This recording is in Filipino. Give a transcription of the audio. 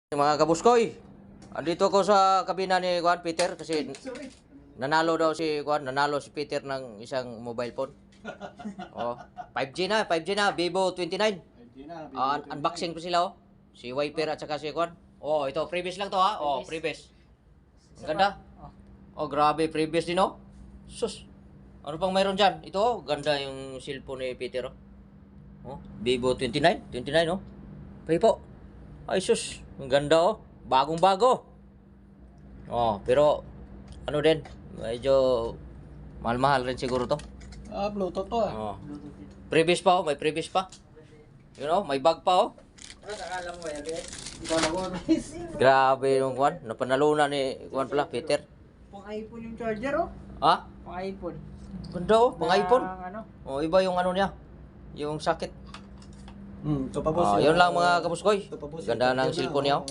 Mga kabuskoy, andito ako sa kabina ni Juan Peter kasi nanalo si Peter ng isang mobile phone. Oh, 5G na, Vivo 29. Unboxing pa sila oh. Si Wiper at saka si Juan. Oh, ito previous lang to ha. Oh, previous. Ang ganda. Oh, grabe previous din oh. Sus. Ano pang mayroon diyan? Ito oh, ganda yung cellphone ni Peter oh. Oh, Vivo 29 oh. Pay po. Ay sus, ang ganda oh. Bagong-bago. Oh, pero ano din, medyo mahal-mahal rin siguro to. Bluetooth to Oh. Previous pa oh, may previous pa. You know, may bag pa oh. Akala mo wireless? Ikaw na wireless. Grabe yung Juan, napanalunan ni Juan pala, Peter. Pang iPhone yung charger oh. Ha? Pang iPhone. Ganda oh, pang iPhone. Ano? Oh, iba yung ano niya. Yung sakit. Ito pa po Yun lang mga kabuskoy. Ito pa po Ganda ng cellphone niya oh.